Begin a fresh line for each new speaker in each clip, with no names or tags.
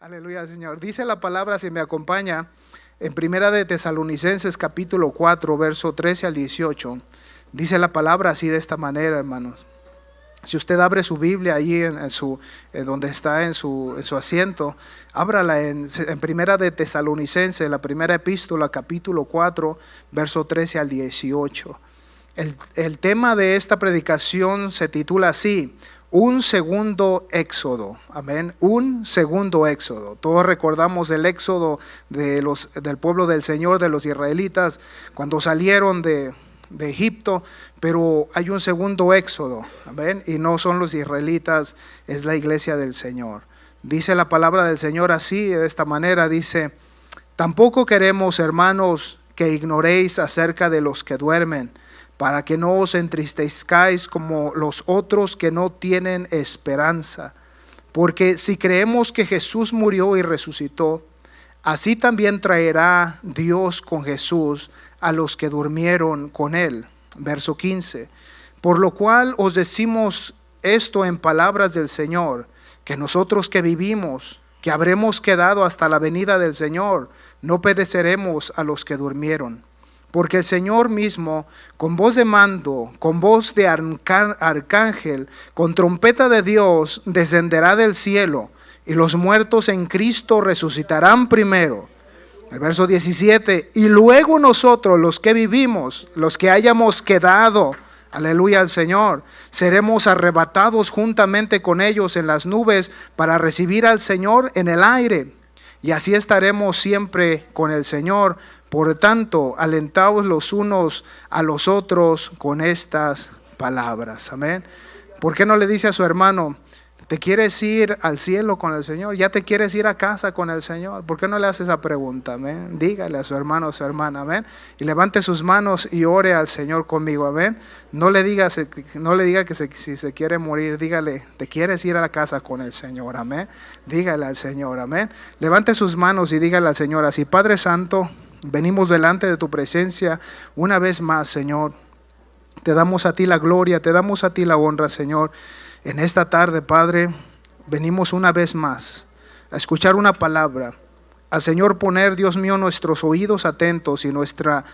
Aleluya, Señor. Dice la palabra, si me acompaña, en Primera de Tesalonicenses capítulo 4, verso 13 al 18. Dice la palabra así de esta manera, hermanos. Si usted abre su Biblia ahí donde está en su asiento, ábrala en Primera de Tesalonicenses, la primera epístola, capítulo 4, verso 13 al 18. El tema de esta predicación se titula así: un segundo éxodo. Amén. Un segundo éxodo. Todos recordamos el éxodo del pueblo del Señor, de los israelitas, cuando salieron de Egipto, pero hay un segundo éxodo. Amén. Y no son los israelitas, es la iglesia del Señor. Dice la palabra del Señor así, de esta manera, dice: tampoco queremos, hermanos, que ignoréis acerca de los que duermen, para que no os entristezcáis como los otros que no tienen esperanza. Porque si creemos que Jesús murió y resucitó, así también traerá Dios con Jesús a los que durmieron con él. Verso 15. Por lo cual os decimos esto en palabras del Señor, que nosotros que vivimos, que habremos quedado hasta la venida del Señor, no pereceremos a los que durmieron. Porque el Señor mismo, con voz de mando, con voz de arcángel, con trompeta de Dios, descenderá del cielo, y los muertos en Cristo resucitarán primero. El verso 17, y luego nosotros, los que vivimos, los que hayamos quedado, aleluya al Señor, seremos arrebatados juntamente con ellos en las nubes para recibir al Señor en el aire. Y así estaremos siempre con el Señor. Por tanto, alentaos los unos a los otros con estas palabras. Amén. ¿Por qué no le dice a su hermano: ¿te quieres ir al cielo con el Señor? ¿Ya te quieres ir a casa con el Señor? ¿Por qué no le hace esa pregunta? Amén. Dígale a su hermano o su hermana. Amén. Y levante sus manos y ore al Señor conmigo. Amén. No le diga que si se quiere morir, dígale: ¿te quieres ir a la casa con el Señor? Amén. Dígale al Señor. Amén. Levante sus manos y dígale al Señor así: Padre Santo, venimos delante de tu presencia una vez más, Señor. Te damos a ti la gloria, te damos a ti la honra, Señor. En esta tarde, Padre, venimos una vez más a escuchar una palabra. Al Señor poner, Dios mío, nuestros oídos atentos y nuestra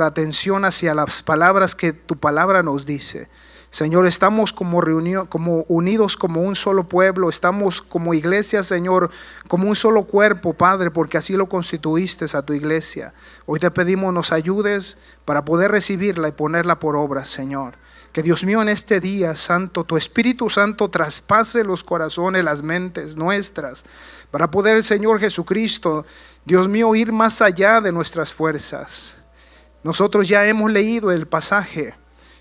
atención hacia las palabras que tu palabra nos dice. Señor, estamos como unidos como un solo pueblo, estamos como iglesia, Señor, como un solo cuerpo, Padre, porque así lo constituiste a tu iglesia. Hoy te pedimos nos ayudes para poder recibirla y ponerla por obra, Señor. Que Dios mío, en este día, Santo, tu Espíritu Santo traspase los corazones, las mentes nuestras, para poder, Señor Jesucristo, Dios mío, ir más allá de nuestras fuerzas. Nosotros ya hemos leído el pasaje,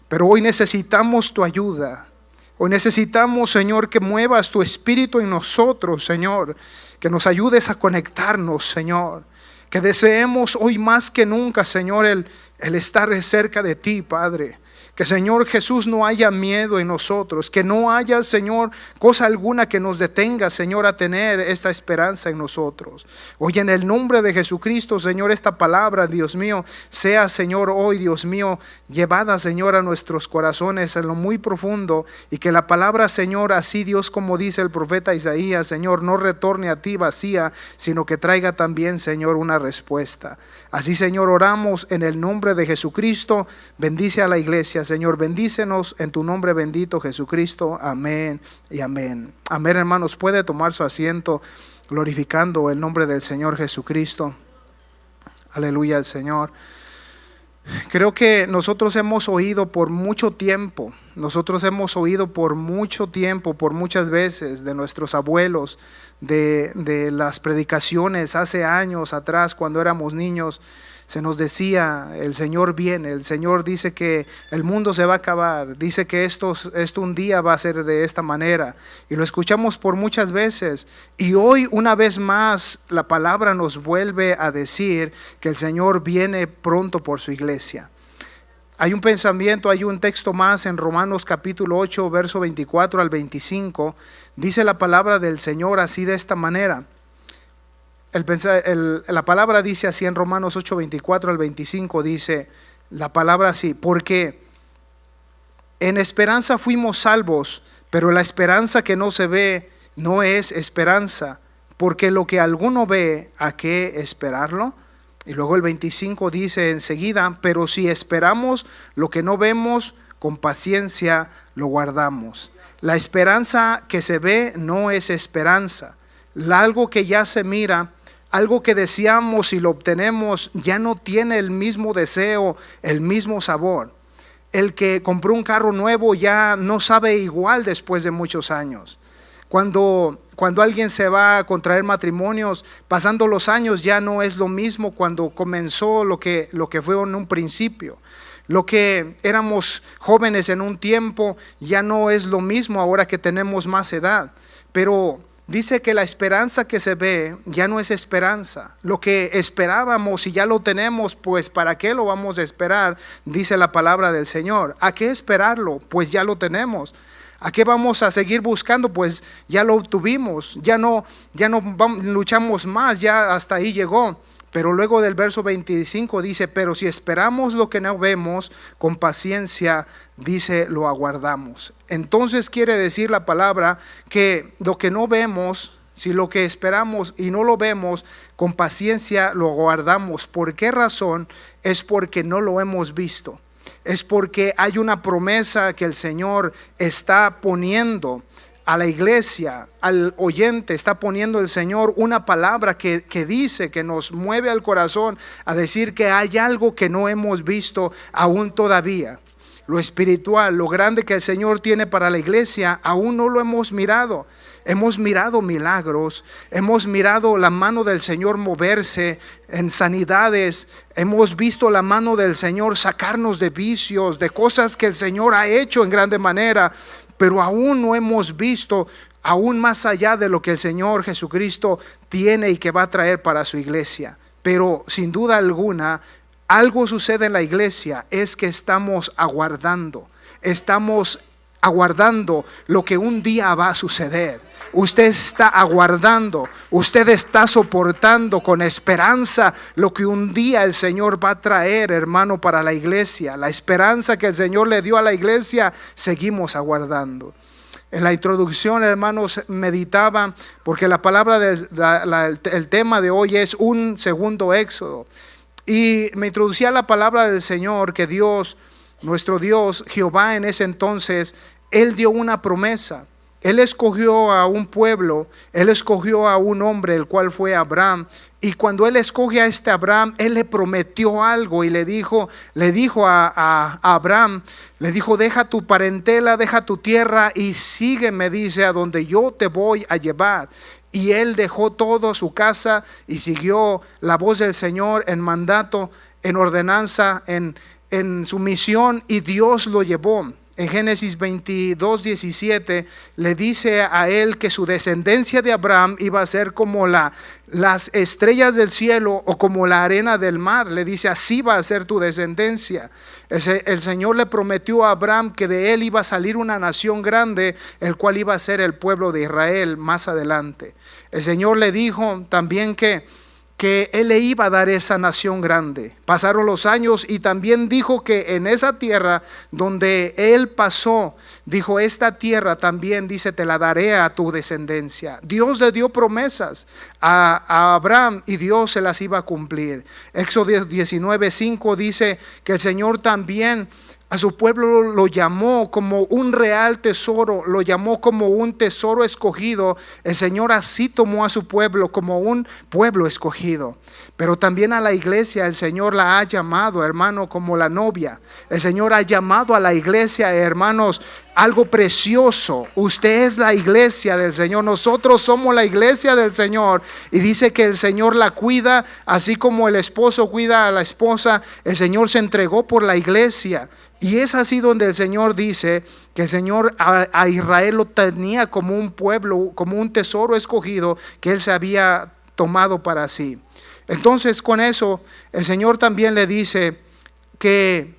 pero hoy necesitamos tu ayuda. Hoy necesitamos, Señor, que muevas tu Espíritu en nosotros, Señor, que nos ayudes a conectarnos, Señor, que deseemos hoy más que nunca, Señor, el estar cerca de ti, Padre. Que, Señor Jesús, no haya miedo en nosotros, que no haya, Señor, cosa alguna que nos detenga, Señor, a tener esta esperanza en nosotros. Hoy en el nombre de Jesucristo, Señor, esta palabra, Dios mío, sea, Señor, hoy, Dios mío, llevada, Señor, a nuestros corazones en lo muy profundo, y que la palabra, Señor, así, Dios, como dice el profeta Isaías, Señor, no retorne a ti vacía, sino que traiga también, Señor, una respuesta. Así, Señor, oramos en el nombre de Jesucristo. Bendice a la iglesia, Señor, bendícenos en tu nombre bendito, Jesucristo. Amén y amén. Amén, hermanos. Puede tomar su asiento glorificando el nombre del Señor Jesucristo. Aleluya al Señor. Creo que nosotros hemos oído por mucho tiempo, por muchas veces de nuestros abuelos, de las predicaciones hace años atrás cuando éramos niños. Se nos decía: el Señor viene, el Señor dice que el mundo se va a acabar, dice que esto un día va a ser de esta manera, y lo escuchamos por muchas veces, y hoy una vez más la palabra nos vuelve a decir que el Señor viene pronto por su iglesia. Hay un pensamiento, hay un texto más en Romanos capítulo 8, verso 24 al 25, dice la palabra del Señor así de esta manera. La palabra dice así en Romanos 8, 24 al 25, dice la palabra así: porque en esperanza fuimos salvos, pero la esperanza que no se ve no es esperanza. porque lo que alguno ve, ¿a qué esperarlo? Y luego el 25 dice enseguida, pero si esperamos lo que no vemos, con paciencia lo guardamos. La esperanza que se ve no es esperanza. Algo que ya se mira, algo que deseamos y lo obtenemos, ya no tiene el mismo deseo, el mismo sabor. El que compró un carro nuevo ya no sabe igual después de muchos años. Cuando alguien se va a contraer matrimonios, pasando los años ya no es lo mismo cuando comenzó lo que fue en un principio. Lo que éramos jóvenes en un tiempo ya no es lo mismo ahora que tenemos más edad. Pero dice que la esperanza que se ve ya no es esperanza. Lo que esperábamos y ya lo tenemos, pues ¿para qué lo vamos a esperar? Dice la palabra del Señor. ¿A qué esperarlo? Pues ya lo tenemos. ¿A qué vamos a seguir buscando? Pues ya lo obtuvimos, ya no luchamos más, ya hasta ahí llegó. Pero luego del verso 25 dice, pero si esperamos lo que no vemos, con paciencia, dice, lo aguardamos. Entonces quiere decir la palabra que lo que no vemos, si lo que esperamos y no lo vemos, con paciencia lo aguardamos. ¿Por qué razón? Es porque no lo hemos visto. Es porque hay una promesa que el Señor está poniendo a la iglesia, al oyente, está poniendo el Señor una palabra que dice, que nos mueve al corazón a decir que hay algo que no hemos visto aún todavía. Lo espiritual, lo grande que el Señor tiene para la iglesia, aún no lo hemos mirado. Hemos mirado milagros, hemos mirado la mano del Señor moverse en sanidades, hemos visto la mano del Señor sacarnos de vicios, de cosas que el Señor ha hecho en grande manera, pero aún no hemos visto aún más allá de lo que el Señor Jesucristo tiene y que va a traer para su iglesia. Pero sin duda alguna, algo sucede en la iglesia, es que estamos aguardando lo que un día va a suceder. Usted está aguardando, usted está soportando con esperanza lo que un día el Señor va a traer, hermano, para la iglesia. La esperanza que el Señor le dio a la iglesia, seguimos aguardando. En la introducción, hermanos, meditaba, porque la palabra, el tema de hoy es un segundo éxodo. Y me introducía la palabra del Señor, que Dios, nuestro Dios, Jehová en ese entonces, Él dio una promesa. Él escogió a un pueblo, Él escogió a un hombre, el cual fue Abraham. Y cuando Él escoge a este Abraham, Él le prometió algo y le dijo a Abraham, le dijo, deja tu parentela, deja tu tierra y sígueme, dice, a donde yo te voy a llevar. Y él dejó todo, su casa, y siguió la voz del Señor en mandato, en ordenanza, en su misión, y Dios lo llevó. En Génesis 22:17 le dice a él que su descendencia de Abraham iba a ser como las estrellas del cielo o como la arena del mar. Le dice, así va a ser tu descendencia. El Señor le prometió a Abraham que de él iba a salir una nación grande, el cual iba a ser el pueblo de Israel más adelante. El Señor le dijo también que Él le iba a dar esa nación grande. Pasaron los años y también dijo que en esa tierra donde Él pasó, dijo, esta tierra también, dice, te la daré a tu descendencia. Dios le dio promesas a Abraham y Dios se las iba a cumplir. Éxodo 19:5 dice que el Señor también a su pueblo lo llamó como un real tesoro, lo llamó como un tesoro escogido. El Señor así tomó a su pueblo como un pueblo escogido. Pero también a la iglesia el Señor la ha llamado, hermano, como la novia. El Señor ha llamado a la iglesia, hermanos, algo precioso. Usted es la iglesia del Señor, nosotros somos la iglesia del Señor. Y dice que el Señor la cuida, así como el esposo cuida a la esposa. El Señor se entregó por la iglesia. Y es así donde el Señor dice que el Señor a Israel lo tenía como un pueblo, como un tesoro escogido que Él se había tomado para sí. Entonces con eso el Señor también le dice que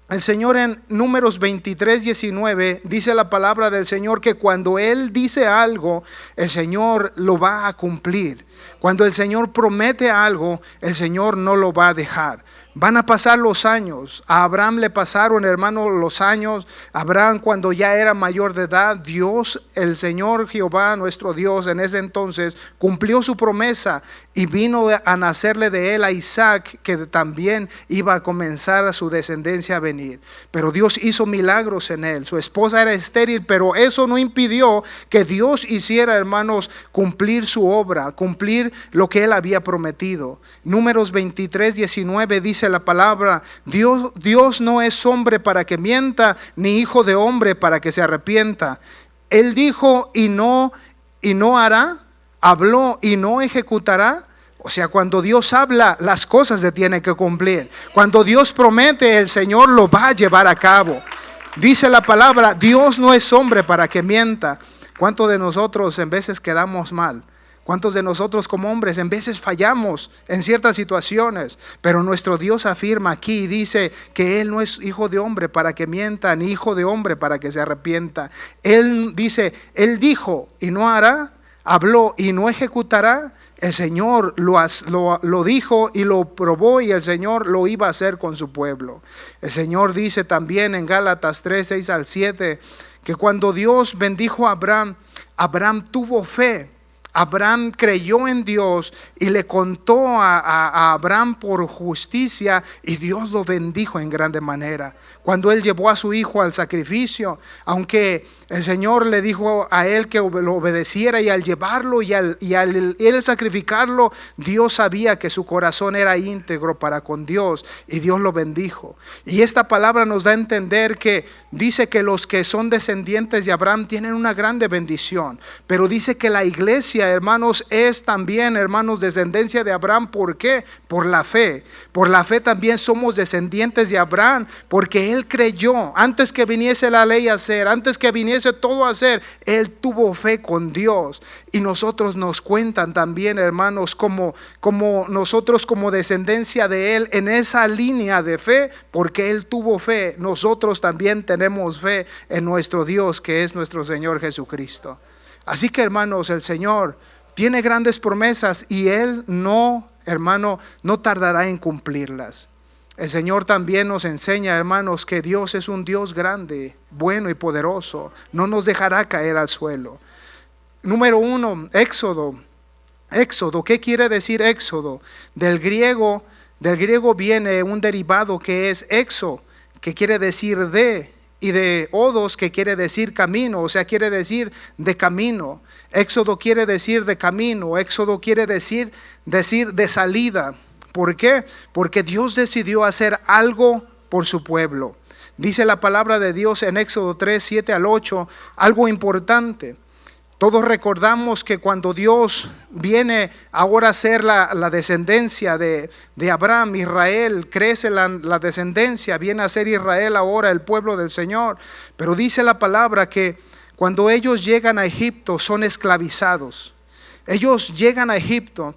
el Señor en Números 23:19 dice la palabra del Señor que cuando Él dice algo, el Señor lo va a cumplir. Cuando el Señor promete algo, el Señor no lo va a dejar. Van a pasar los años. A Abraham le pasaron, hermano, los años. Abraham, cuando ya era mayor de edad, Dios, el Señor Jehová, nuestro Dios, en ese entonces cumplió su promesa y vino a nacerle de él a Isaac, que también iba a comenzar a su descendencia a venir. Pero Dios hizo milagros en él. Su esposa era estéril, pero eso no impidió que Dios hiciera, hermanos, cumplir su obra, cumplir lo que él había prometido. Números 23:19 dice la palabra: Dios no es hombre para que mienta, ni hijo de hombre para que se arrepienta. Él dijo y no hará, habló y no ejecutará. O sea, cuando Dios habla, las cosas se tienen que cumplir. Cuando Dios promete, el Señor lo va a llevar a cabo. Dice la palabra: Dios no es hombre para que mienta. ¿Cuántos de nosotros en veces quedamos mal? ¿Cuántos de nosotros como hombres en veces fallamos en ciertas situaciones? Pero nuestro Dios afirma aquí y dice que Él no es hijo de hombre para que mienta, ni hijo de hombre para que se arrepienta. Él dice, Él dijo y no hará, habló y no ejecutará. El Señor lo dijo y lo probó, y el Señor lo iba a hacer con su pueblo. El Señor dice también en Gálatas 3:6-7 que cuando Dios bendijo a Abraham, Abraham tuvo fe. Abraham creyó en Dios y le contó a Abraham por justicia, y Dios lo bendijo en grande manera. Cuando él llevó a su hijo al sacrificio, aunque el Señor le dijo a él que lo obedeciera, y al llevarlo y al él sacrificarlo, Dios sabía que su corazón era íntegro para con Dios, y Dios lo bendijo. Y esta palabra nos da a entender que dice que los que son descendientes de Abraham tienen una grande bendición, pero dice que la iglesia, hermanos, es también, hermanos, descendencia de Abraham. ¿Por qué? Por la fe. Por la fe también somos descendientes de Abraham, porque él creyó antes que viniese la ley a ser, antes que viniese todo a ser. Él tuvo fe con Dios, y nosotros nos cuentan también, hermanos, como nosotros como descendencia de él en esa línea de fe, porque él tuvo fe. Nosotros también tenemos fe en nuestro Dios, que es nuestro Señor Jesucristo. Así que, hermanos, el Señor tiene grandes promesas, y Él no, hermano, no tardará en cumplirlas. El Señor también nos enseña, hermanos, que Dios es un Dios grande, bueno y poderoso. No nos dejará caer al suelo. Número 1, Éxodo. Éxodo, ¿qué quiere decir éxodo? Del griego viene un derivado que es exo, que quiere decir de, y de odos, que quiere decir camino, o sea, quiere decir de camino. Éxodo quiere decir de camino, éxodo quiere decir de salida. ¿Por qué? Porque Dios decidió hacer algo por su pueblo. Dice la palabra de Dios en Éxodo 3:7-8, algo importante. Todos recordamos que cuando Dios viene ahora a ser la descendencia de Abraham, Israel, crece la descendencia, viene a ser Israel ahora el pueblo del Señor. Pero dice la palabra que cuando ellos llegan a Egipto son esclavizados. Ellos llegan a Egipto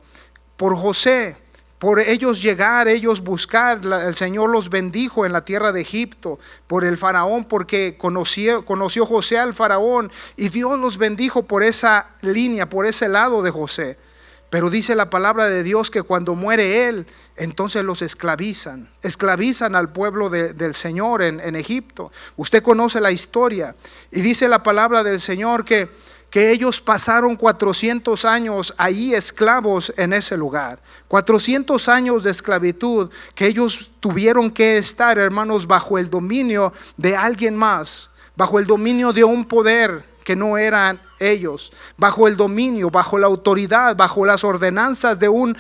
por José. Por ellos llegar, ellos buscar, el Señor los bendijo en la tierra de Egipto por el faraón, porque conoció José al faraón, y Dios los bendijo por esa línea, por ese lado de José. Pero dice la palabra de Dios que cuando muere él, entonces los esclavizan al pueblo del Señor en Egipto. Usted conoce la historia, y dice la palabra del Señor que ellos pasaron 400 años ahí esclavos en ese lugar. 400 años de esclavitud que ellos tuvieron que estar, hermanos, bajo el dominio de alguien más, bajo el dominio de un poder que no eran ellos, bajo el dominio, bajo la autoridad, bajo las ordenanzas de un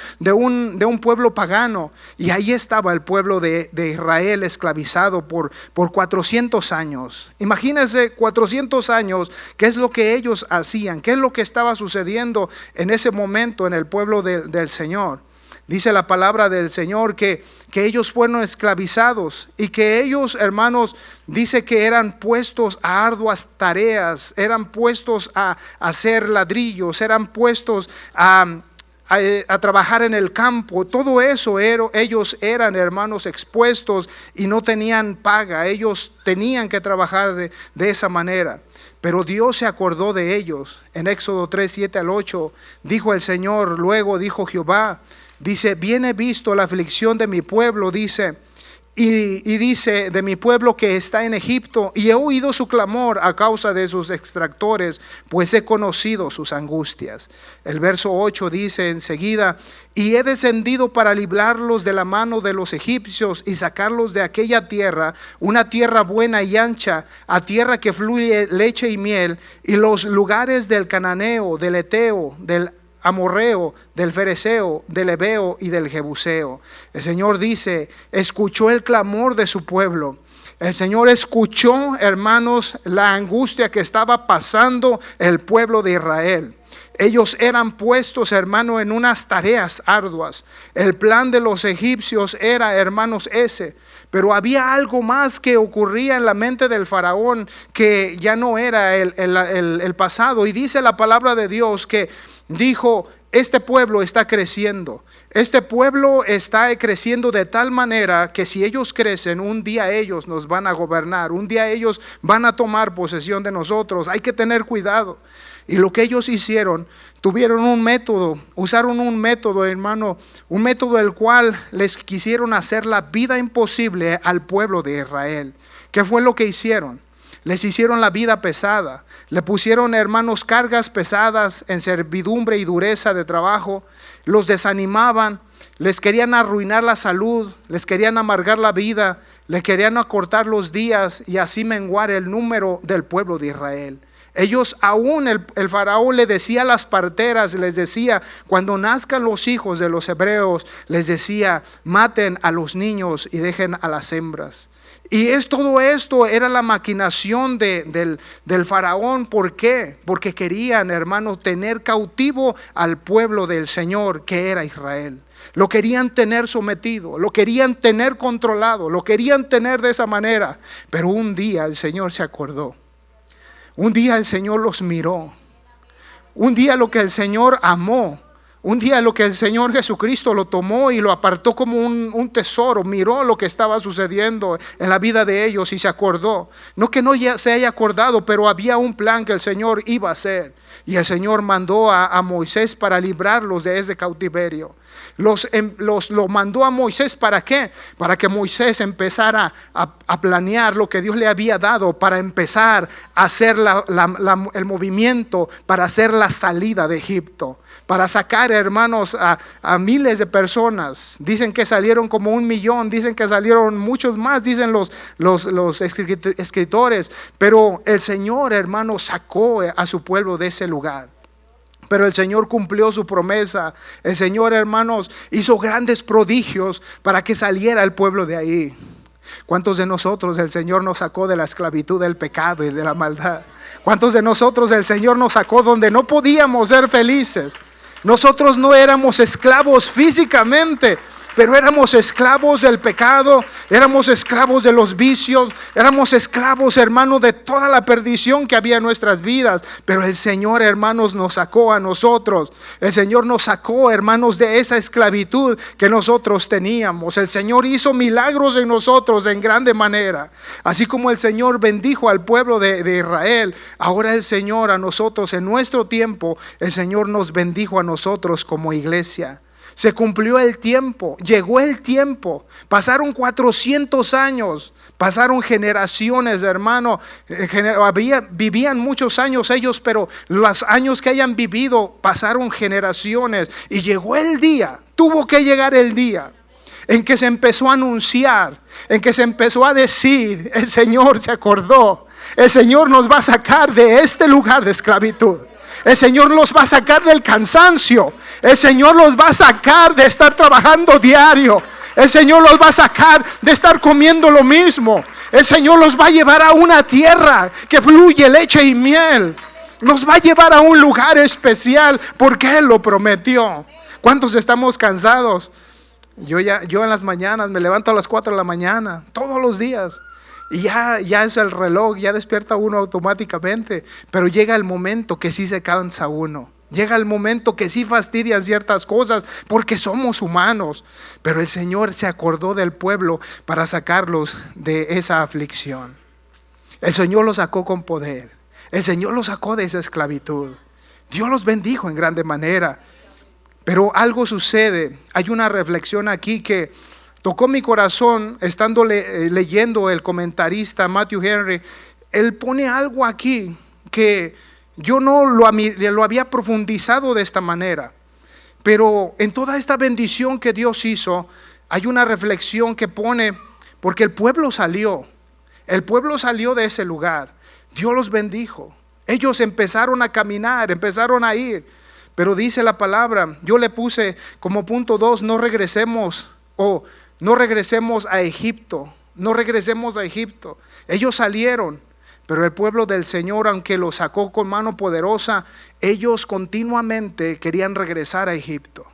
pueblo pagano. Y ahí estaba el pueblo de Israel esclavizado por 400 años. Imagínense 400 años, ¿qué es lo que ellos hacían? ¿Qué es lo que estaba sucediendo en ese momento en el pueblo del Señor? Dice la palabra del Señor que ellos fueron esclavizados, y que ellos, hermanos, dice que eran puestos a arduas tareas, eran puestos a hacer ladrillos, eran puestos a a trabajar en el campo. Todo eso ellos eran, hermanos, expuestos y no tenían paga. Ellos tenían que trabajar de esa manera. Pero Dios se acordó de ellos. En Éxodo 3, 7 al 8, dijo el Señor, luego dijo Jehová, dice, bien he visto la aflicción de mi pueblo, dice, y dice, de mi pueblo que está en Egipto, y he oído su clamor a causa de sus extractores, pues he conocido sus angustias. El verso 8 dice enseguida, y he descendido para librarlos de la mano de los egipcios y sacarlos de aquella tierra, una tierra buena y ancha, a tierra que fluye leche y miel, y los lugares del cananeo, del eteo, del amorreo, del fereceo, del heveo y del jebuseo. El Señor dice, escuchó el clamor de su pueblo. El Señor escuchó, hermanos, la angustia que estaba pasando el pueblo de Israel. Ellos eran puestos, hermano, en unas tareas arduas. El plan de los egipcios era, hermanos, ese. Pero había algo más que ocurría en la mente del faraón que ya no era el pasado. Y dice la palabra de Dios que dijo, este pueblo está creciendo. Este pueblo está creciendo de tal manera que si ellos crecen, un día ellos nos van a gobernar. Un día ellos van a tomar posesión de nosotros. Hay que tener cuidado. Y lo que ellos hicieron, tuvieron un método, usaron un método, hermano, un método el cual les quisieron hacer la vida imposible al pueblo de Israel. ¿Qué fue lo que hicieron? Les hicieron la vida pesada, le pusieron, hermanos, cargas pesadas en servidumbre y dureza de trabajo, los desanimaban, les querían arruinar la salud, les querían amargar la vida, les querían acortar los días y así menguar el número del pueblo de Israel. Ellos aún, el faraón le decía a las parteras, les decía, cuando nazcan los hijos de los hebreos, les decía, maten a los niños y dejen a las hembras. Y todo esto era la maquinación del faraón. ¿Por qué? Porque querían, hermanos, tener cautivo al pueblo del Señor, que era Israel. Lo querían tener sometido, lo querían tener controlado, lo querían tener de esa manera. Pero un día el Señor se acordó. Un día el Señor los miró. Un día lo que el Señor amó. Un día lo que el Señor Jesucristo lo tomó y lo apartó como un tesoro. Miró lo que estaba sucediendo en la vida de ellos y se acordó. No que no ya se haya acordado, pero había un plan que el Señor iba a hacer. Y el Señor mandó a Moisés para librarlos de ese cautiverio. Lo mandó a Moisés, ¿para qué? Para que Moisés empezara a planear lo que Dios le había dado, para empezar a hacer el movimiento, para hacer la salida de Egipto, para sacar, hermanos, a miles de personas. Dicen que salieron como 1 millón, dicen que salieron muchos más, dicen los escritores, pero el Señor, hermanos, sacó a su pueblo de ese lugar. Pero el Señor cumplió su promesa. El Señor, hermanos, hizo grandes prodigios para que saliera el pueblo de ahí. ¿Cuántos de nosotros el Señor nos sacó de la esclavitud del pecado y de la maldad? ¿Cuántos de nosotros el Señor nos sacó donde no podíamos ser felices? Nosotros no éramos esclavos físicamente, pero éramos esclavos del pecado, éramos esclavos de los vicios, éramos esclavos, hermanos, de toda la perdición que había en nuestras vidas. Pero el Señor, hermanos, nos sacó a nosotros. El Señor nos sacó, hermanos, de esa esclavitud que nosotros teníamos. El Señor hizo milagros en nosotros en grande manera. Así como el Señor bendijo al pueblo de Israel, ahora el Señor a nosotros, en nuestro tiempo, el Señor nos bendijo a nosotros como iglesia. Se cumplió el tiempo, llegó el tiempo, pasaron 400 años, pasaron generaciones, hermano, vivían muchos años ellos, pero los años que hayan vivido pasaron generaciones y llegó el día, tuvo que llegar el día en que se empezó a anunciar, en que se empezó a decir, el Señor se acordó, el Señor nos va a sacar de este lugar de esclavitud. El Señor los va a sacar del cansancio. El Señor los va a sacar de estar trabajando diario. El Señor los va a sacar de estar comiendo lo mismo. El Señor los va a llevar a una tierra que fluye leche y miel. Nos va a llevar a un lugar especial porque Él lo prometió. ¿Cuántos estamos cansados? Yo en las mañanas me levanto a las 4 de la mañana, todos los días. Y ya es el reloj, ya despierta uno automáticamente. Pero llega el momento que sí se cansa uno. Llega el momento que sí fastidian ciertas cosas porque somos humanos. Pero el Señor se acordó del pueblo para sacarlos de esa aflicción. El Señor los sacó con poder. El Señor los sacó de esa esclavitud. Dios los bendijo en grande manera. Pero algo sucede. Hay una reflexión aquí que tocó mi corazón estando leyendo el comentarista Matthew Henry. Él pone algo aquí que yo no lo había profundizado de esta manera. Pero en toda esta bendición que Dios hizo, hay una reflexión que pone, porque el pueblo salió de ese lugar. Dios los bendijo. Ellos empezaron a caminar, empezaron a ir. Pero dice la palabra, yo le puse como punto 2, no regresemos a Egipto. No regresemos a Egipto. Ellos salieron, pero el pueblo del Señor, aunque los sacó con mano poderosa, ellos continuamente querían regresar a Egipto.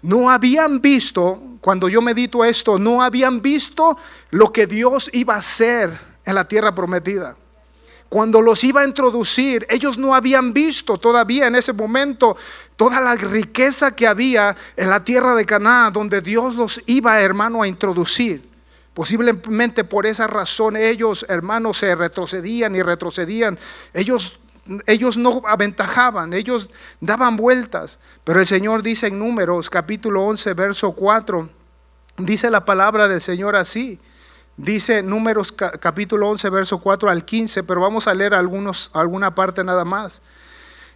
No habían visto, cuando yo medito esto, no habían visto lo que Dios iba a hacer en la tierra prometida. Cuando los iba a introducir, ellos no habían visto todavía en ese momento toda la riqueza que había en la tierra de Canaán, donde Dios los iba, hermano, a introducir. Posiblemente por esa razón ellos, hermanos, se retrocedían y retrocedían. Ellos no aventajaban, ellos daban vueltas. Pero el Señor dice en Números capítulo 11 verso 4, dice la palabra del Señor así. Dice Números capítulo 11 verso 4 al 15, pero vamos a leer alguna parte nada más.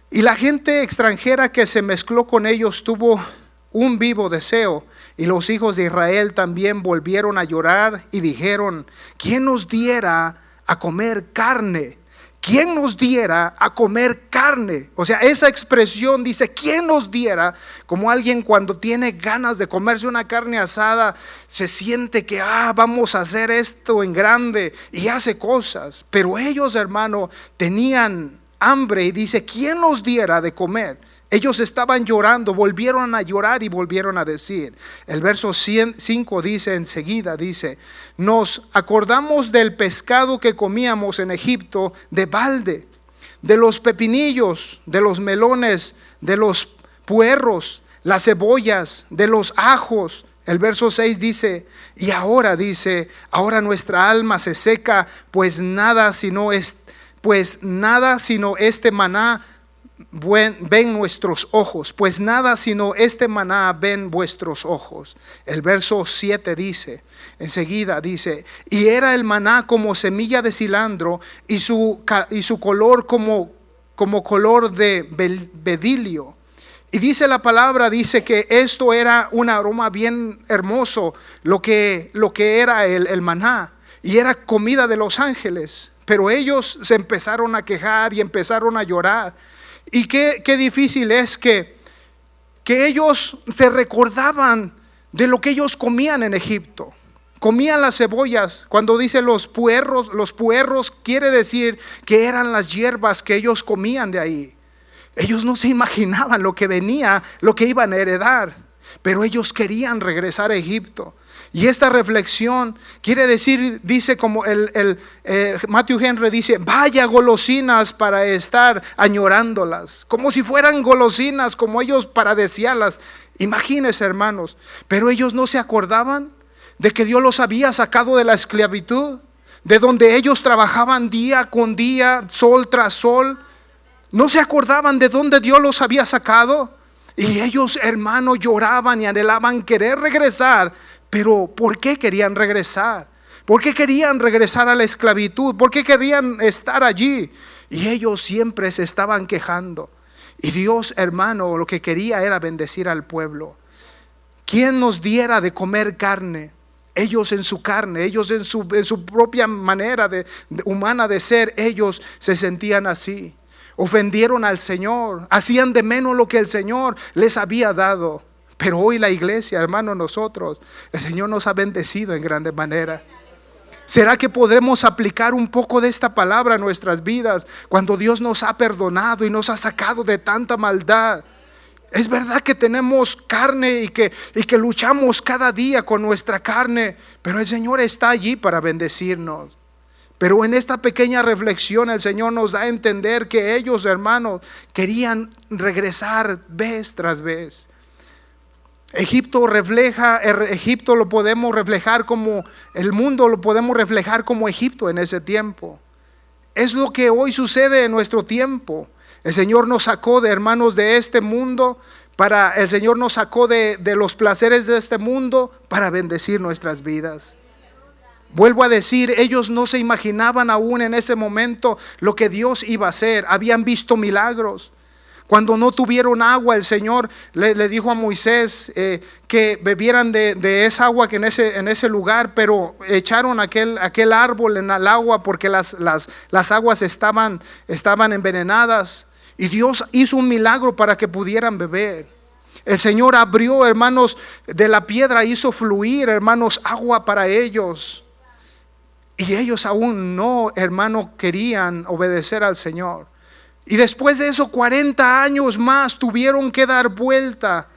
Y la gente extranjera que se mezcló con ellos tuvo un vivo deseo, y los hijos de Israel también volvieron a llorar y dijeron: ¿quién nos diera a comer carne? ¿Quién nos diera a comer carne? O sea, esa expresión dice, ¿quién nos diera? Como alguien cuando tiene ganas de comerse una carne asada, se siente que vamos a hacer esto en grande y hace cosas. Pero ellos, hermano, tenían hambre y dice, ¿quién nos diera de comer? Ellos estaban llorando, volvieron a llorar y volvieron a decir. El verso 5 dice enseguida, dice, nos acordamos del pescado que comíamos en Egipto de balde, de los pepinillos, de los melones, de los puerros, las cebollas, de los ajos. El verso 6 dice, y ahora dice, ahora nuestra alma se seca, pues nada sino este maná ven nuestros ojos, pues nada sino este maná ven vuestros ojos. El verso 7 dice, enseguida dice, y era el maná como semilla de cilantro y su color como color de bedilio. Y dice la palabra, dice que esto era un aroma bien hermoso, lo que era el maná, y era comida de los ángeles. Pero ellos se empezaron a quejar y empezaron a llorar. Y qué difícil es que ellos se recordaban de lo que ellos comían en Egipto. Comían las cebollas. Cuando dice los puerros quiere decir que eran las hierbas que ellos comían de ahí. Ellos no se imaginaban lo que venía, lo que iban a heredar, pero ellos querían regresar a Egipto. Y esta reflexión quiere decir, dice como Matthew Henry dice, vaya golosinas para estar añorándolas, como si fueran golosinas, como ellos para desearlas. Imagínense, hermanos, pero ellos no se acordaban de que Dios los había sacado de la esclavitud, de donde ellos trabajaban día con día, sol tras sol. No se acordaban de dónde Dios los había sacado. Y ellos, hermanos, lloraban y anhelaban querer regresar. Pero ¿por qué querían regresar? ¿Por qué querían regresar a la esclavitud? ¿Por qué querían estar allí? Y ellos siempre se estaban quejando. Y Dios, hermano, lo que quería era bendecir al pueblo. ¿Quién nos diera de comer carne? Ellos en su carne, ellos en su propia manera humana de ser, ellos se sentían así. Ofendieron al Señor, hacían de menos lo que el Señor les había dado. Pero hoy la iglesia, hermano, nosotros, el Señor nos ha bendecido en grande manera. ¿Será que podremos aplicar un poco de esta palabra a nuestras vidas cuando Dios nos ha perdonado y nos ha sacado de tanta maldad? Es verdad que tenemos carne y que luchamos cada día con nuestra carne, pero el Señor está allí para bendecirnos. Pero en esta pequeña reflexión el Señor nos da a entender que ellos, hermanos, querían regresar vez tras vez. Egipto lo podemos reflejar como, el mundo lo podemos reflejar como Egipto en ese tiempo. Es lo que hoy sucede en nuestro tiempo. El Señor nos sacó, de hermanos, de este mundo, el Señor nos sacó de los placeres de este mundo para bendecir nuestras vidas. Vuelvo a decir, ellos no se imaginaban aún en ese momento lo que Dios iba a hacer. Habían visto milagros. Cuando no tuvieron agua, el Señor le dijo a Moisés que bebieran de esa agua que en ese lugar, pero echaron aquel árbol en el agua porque las aguas estaban envenenadas. Y Dios hizo un milagro para que pudieran beber. El Señor abrió, hermanos, de la piedra, hizo fluir, hermanos, agua para ellos. Y ellos aún no, hermano, querían obedecer al Señor. Y después de eso, 40 años más tuvieron que dar vuelta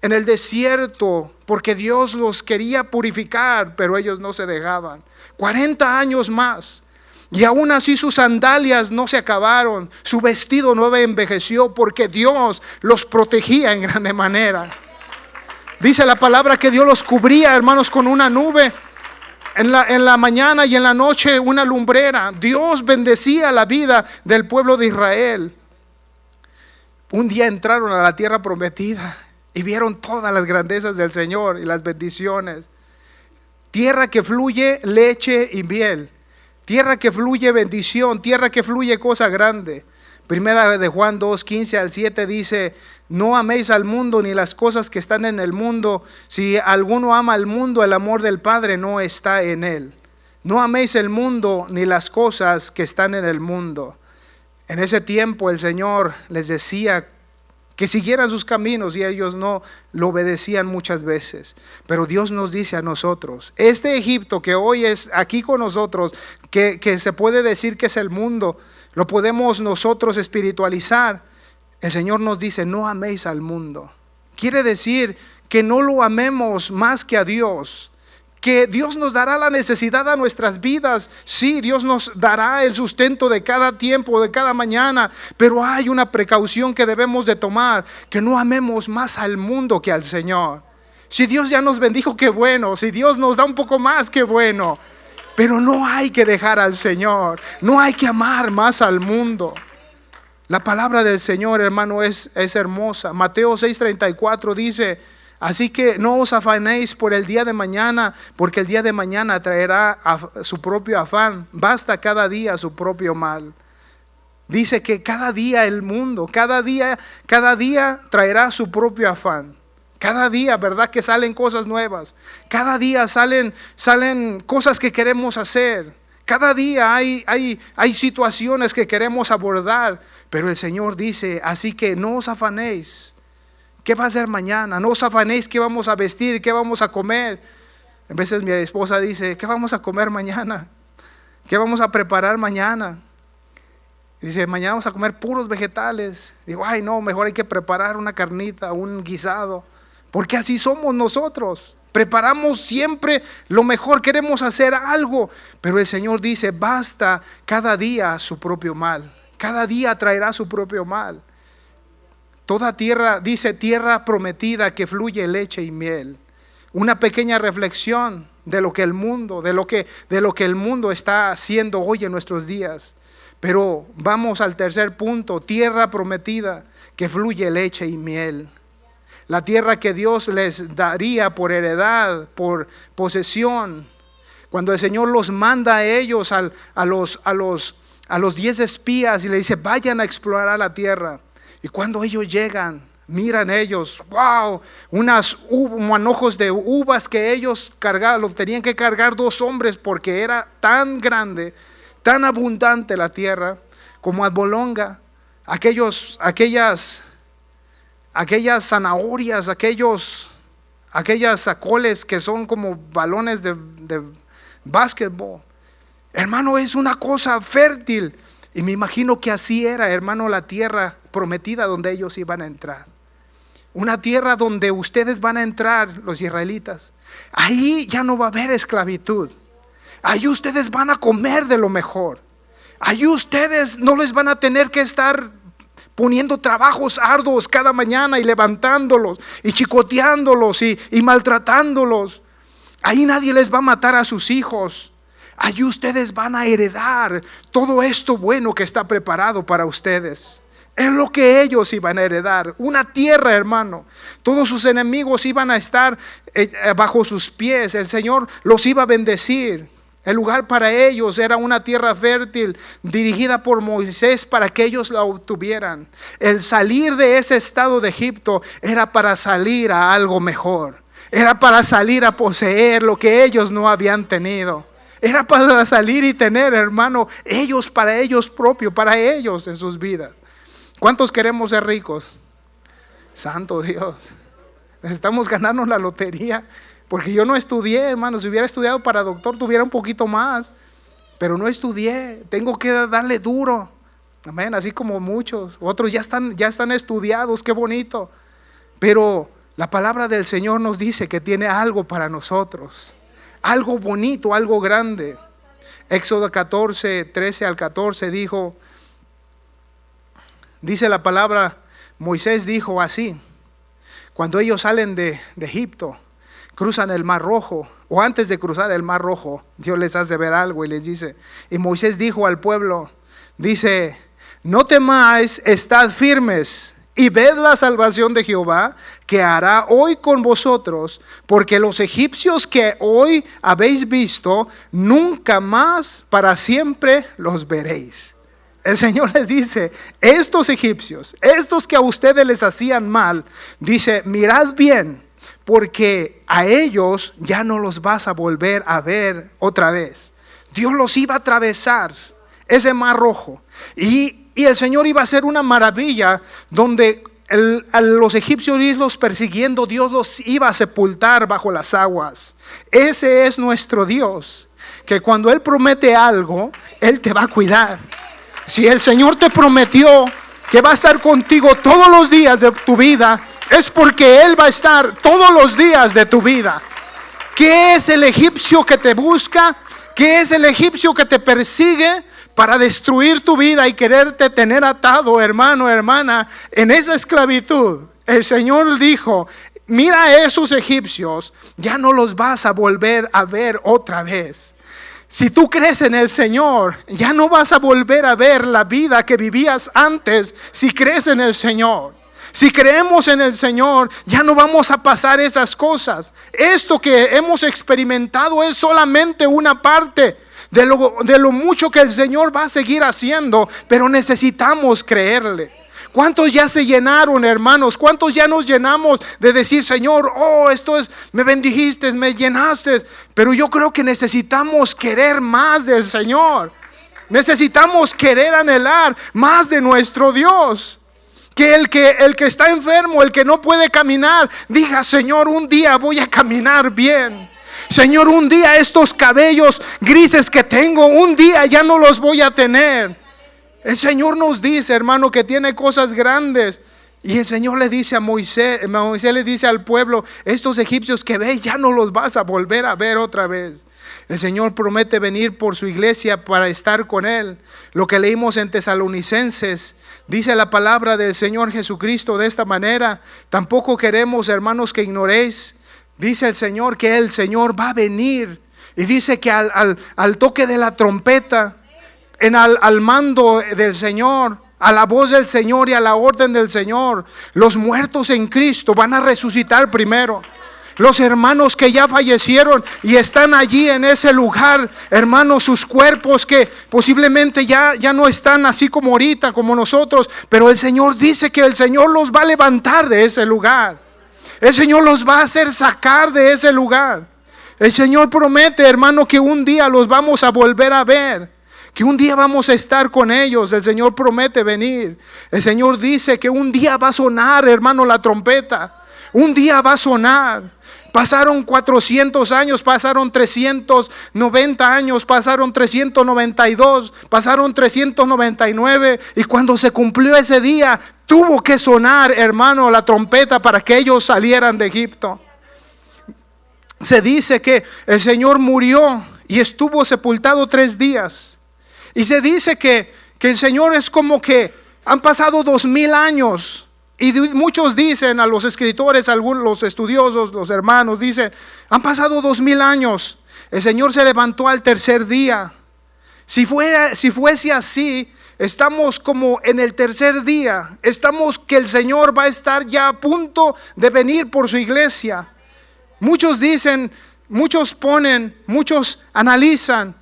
en el desierto, porque Dios los quería purificar, pero ellos no se dejaban. 40 años más. Y aún así sus sandalias no se acabaron, su vestido no envejeció, porque Dios los protegía en grande manera. Dice la palabra que Dios los cubría, hermanos, con una nube. En la mañana y en la noche una lumbrera. Dios bendecía la vida del pueblo de Israel. Un día entraron a la tierra prometida y vieron todas las grandezas del Señor y las bendiciones. Tierra que fluye leche y miel. Tierra que fluye bendición. Tierra que fluye cosa grande. Primera de Juan 2:15 al 7 dice: no améis al mundo ni las cosas que están en el mundo. Si alguno ama al mundo, el amor del Padre no está en él. No améis el mundo ni las cosas que están en el mundo. En ese tiempo el Señor les decía que siguieran sus caminos y ellos no lo obedecían muchas veces. Pero Dios nos dice a nosotros, este Egipto que hoy es aquí con nosotros, que se puede decir que es el mundo, lo podemos nosotros espiritualizar. El Señor nos dice, no améis al mundo. Quiere decir que no lo amemos más que a Dios. Que Dios nos dará la necesidad a nuestras vidas. Sí, Dios nos dará el sustento de cada tiempo, de cada mañana. Pero hay una precaución que debemos de tomar. Que no amemos más al mundo que al Señor. Si Dios ya nos bendijo, qué bueno. Si Dios nos da un poco más, qué bueno. Pero no hay que dejar al Señor. No hay que amar más al mundo. La palabra del Señor, hermano, es hermosa. Mateo 6:34 dice: así que no os afanéis por el día de mañana, porque el día de mañana traerá su propio afán. Basta cada día su propio mal. Dice que cada día el mundo, cada día traerá su propio afán. Cada día, ¿verdad? Que salen cosas nuevas. Cada día salen cosas que queremos hacer. Cada día hay situaciones que queremos abordar. Pero el Señor dice, así que no os afanéis. ¿Qué va a ser mañana? No os afanéis qué vamos a vestir, qué vamos a comer. A veces mi esposa dice, ¿qué vamos a comer mañana? ¿Qué vamos a preparar mañana? Dice, mañana vamos a comer puros vegetales. Digo, ay no, mejor hay que preparar una carnita, un guisado. Porque así somos nosotros. Preparamos siempre lo mejor, queremos hacer algo. Pero el Señor dice, basta cada día su propio mal. Cada día traerá su propio mal. Toda tierra, dice, tierra prometida que fluye leche y miel. Una pequeña reflexión de lo que el mundo, de lo que el mundo está haciendo hoy en nuestros días. Pero vamos al tercer punto, tierra prometida que fluye leche y miel. La tierra que Dios les daría por heredad, por posesión. Cuando el Señor los manda a ellos, a los 10 espías, y le dice, vayan a explorar la tierra. Y cuando ellos llegan, miran ellos, wow, unos manojos de uvas que ellos cargaban, lo tenían que cargar 2 hombres porque era tan grande, tan abundante la tierra, como albolonga, aquellas zanahorias, aquellas sacoles que son como balones de básquetbol. Hermano, es una cosa fértil. Y me imagino que así era, hermano, la tierra prometida donde ellos iban a entrar. Una tierra donde ustedes van a entrar, los israelitas. Ahí ya no va a haber esclavitud. Ahí ustedes van a comer de lo mejor. Ahí ustedes no les van a tener que estar poniendo trabajos arduos cada mañana y levantándolos y chicoteándolos y maltratándolos. Ahí nadie les va a matar a sus hijos. Allí ustedes van a heredar todo esto bueno que está preparado para ustedes. Es lo que ellos iban a heredar, una tierra, hermano. Todos sus enemigos iban a estar bajo sus pies. El Señor los iba a bendecir. El lugar para ellos era una tierra fértil dirigida por Moisés para que ellos la obtuvieran. El salir de ese estado de Egipto era para salir a algo mejor. Era para salir a poseer lo que ellos no habían tenido. Era para salir y tener, hermano, ellos para ellos propios, para ellos en sus vidas. ¿Cuántos queremos ser ricos? Santo Dios. Necesitamos ganarnos la lotería. Porque yo no estudié, hermano. Si hubiera estudiado para doctor, tuviera un poquito más. Pero no estudié. Tengo que darle duro. Amén. Así como muchos. Otros ya están estudiados. Qué bonito. Pero la palabra del Señor nos dice que tiene algo para nosotros. Algo bonito, algo grande. Éxodo 14, 13 al 14 dice la palabra, Moisés dijo así. Cuando ellos salen de Egipto, cruzan el Mar Rojo, o antes de cruzar el Mar Rojo, Dios les hace ver algo y les dice, y Moisés dijo al pueblo, dice, no temáis, estad firmes y ved la salvación de Jehová que hará hoy con vosotros, porque los egipcios que hoy habéis visto, nunca más para siempre los veréis. El Señor les dice, estos egipcios, estos que a ustedes les hacían mal, dice, mirad bien, porque a ellos ya no los vas a volver a ver otra vez. Dios los iba a atravesar ese Mar Rojo y el Señor iba a hacer una maravilla donde a los egipcios irlos persiguiendo, Dios los iba a sepultar bajo las aguas. Ese es nuestro Dios, que cuando Él promete algo, Él te va a cuidar. Si el Señor te prometió que va a estar contigo todos los días de tu vida, es porque Él va a estar todos los días de tu vida. ¿Qué es el egipcio que te busca? ¿Qué es el egipcio que te persigue para destruir tu vida y quererte tener atado, hermano, hermana, en esa esclavitud? El Señor dijo, mira a esos egipcios, ya no los vas a volver a ver otra vez. Si tú crees en el Señor, ya no vas a volver a ver la vida que vivías antes si crees en el Señor. Si creemos en el Señor, ya no vamos a pasar esas cosas. Esto que hemos experimentado es solamente una parte de lo mucho que el Señor va a seguir haciendo, pero necesitamos creerle. ¿Cuántos ya se llenaron, hermanos? ¿Cuántos ya nos llenamos de decir, Señor, me bendijiste, me llenaste? Pero yo creo que necesitamos querer más del Señor. Necesitamos querer anhelar más de nuestro Dios. Que el que está enfermo, el que no puede caminar, diga, Señor, un día voy a caminar bien. Señor, un día estos cabellos grises que tengo, un día ya no los voy a tener. El Señor nos dice, hermano, que tiene cosas grandes. Y el Señor le dice a Moisés le dice al pueblo, estos egipcios que ves ya no los vas a volver a ver otra vez. El Señor promete venir por su iglesia para estar con Él. Lo que leímos en Tesalonicenses, dice la palabra del Señor Jesucristo de esta manera. Tampoco queremos, hermanos, que ignoréis. Dice el Señor que el Señor va a venir. Y dice que al toque de la trompeta, al mando del Señor, a la voz del Señor y a la orden del Señor, los muertos en Cristo van a resucitar primero. Los hermanos que ya fallecieron y están allí en ese lugar, hermanos, sus cuerpos que posiblemente ya no están así como ahorita, como nosotros, pero el Señor dice que el Señor los va a levantar de ese lugar. El Señor los va a hacer sacar de ese lugar. El Señor promete, hermano, que un día los vamos a volver a ver. Que un día vamos a estar con ellos. El Señor promete venir. El Señor dice que un día va a sonar, hermano, la trompeta. Un día va a sonar. Pasaron 400 años, pasaron 390 años, pasaron 392, pasaron 399. Y cuando se cumplió ese día, tuvo que sonar, hermano, la trompeta para que ellos salieran de Egipto. Se dice que el Señor murió y estuvo sepultado 3 días. Y se dice que el Señor es como que han pasado 2000 años. Y muchos dicen, a los escritores, algunos, los estudiosos, los hermanos, dicen, han pasado 2000 años. El Señor se levantó al 3er día. Si fuese así, estamos como en el 3er día. Estamos que el Señor va a estar ya a punto de venir por su iglesia. Muchos dicen, muchos ponen, muchos analizan.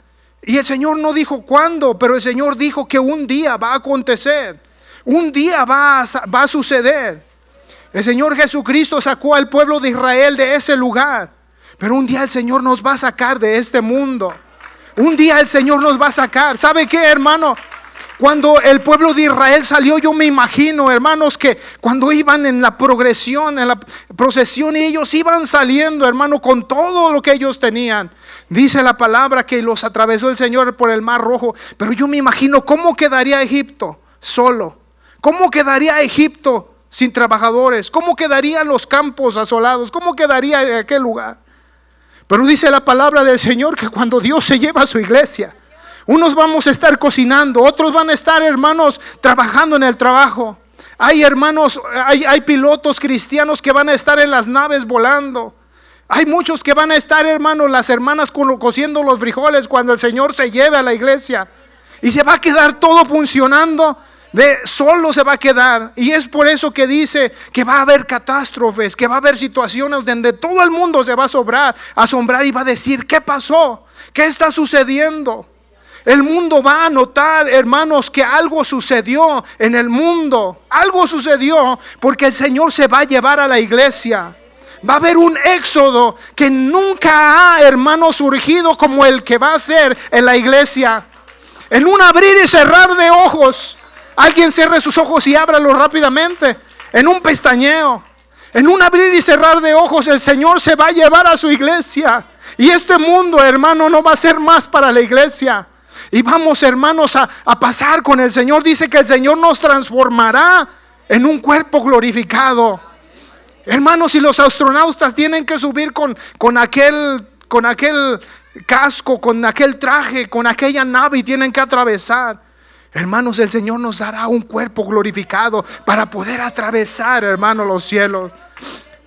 Y el Señor no dijo cuándo, pero el Señor dijo que un día va a acontecer. Un día va a suceder. El Señor Jesucristo sacó al pueblo de Israel de ese lugar. Pero un día el Señor nos va a sacar de este mundo. Un día el Señor nos va a sacar. ¿Sabe qué, hermano? Cuando el pueblo de Israel salió, yo me imagino, hermanos, que cuando iban en la progresión, en la procesión, y ellos iban saliendo, hermano, con todo lo que ellos tenían. Dice la palabra que los atravesó el Señor por el Mar Rojo. Pero yo me imagino cómo quedaría Egipto solo. ¿Cómo quedaría Egipto sin trabajadores? ¿Cómo quedarían los campos asolados? ¿Cómo quedaría aquel lugar? Pero dice la palabra del Señor que cuando Dios se lleva a su iglesia, unos vamos a estar cocinando, otros van a estar, hermanos, trabajando en el trabajo. Hay hermanos, hay pilotos cristianos que van a estar en las naves volando. Hay muchos que van a estar, hermanos, las hermanas cociendo los frijoles cuando el Señor se lleve a la iglesia. Y se va a quedar todo funcionando. Solo se va a quedar. Y es por eso que dice que va a haber catástrofes, que va a haber situaciones donde todo el mundo se va a asombrar y va a decir, ¿qué pasó? ¿Qué está sucediendo? El mundo va a notar, hermanos, que algo sucedió en el mundo. Algo sucedió porque el Señor se va a llevar a la iglesia. Va a haber un éxodo que nunca ha, hermanos, surgido como el que va a ser en la iglesia. En un abrir y cerrar de ojos. Alguien cierre sus ojos y ábralos rápidamente. En un pestañeo. En un abrir y cerrar de ojos, el Señor se va a llevar a su iglesia. Y este mundo, hermano, no va a ser más para la iglesia. Y vamos, hermanos, a pasar con el Señor. Dice que el Señor nos transformará en un cuerpo glorificado. Hermanos, y los astronautas tienen que subir con aquel casco, con aquel traje, con aquella nave, y tienen que atravesar. Hermanos, el Señor nos dará un cuerpo glorificado para poder atravesar, hermanos, los cielos.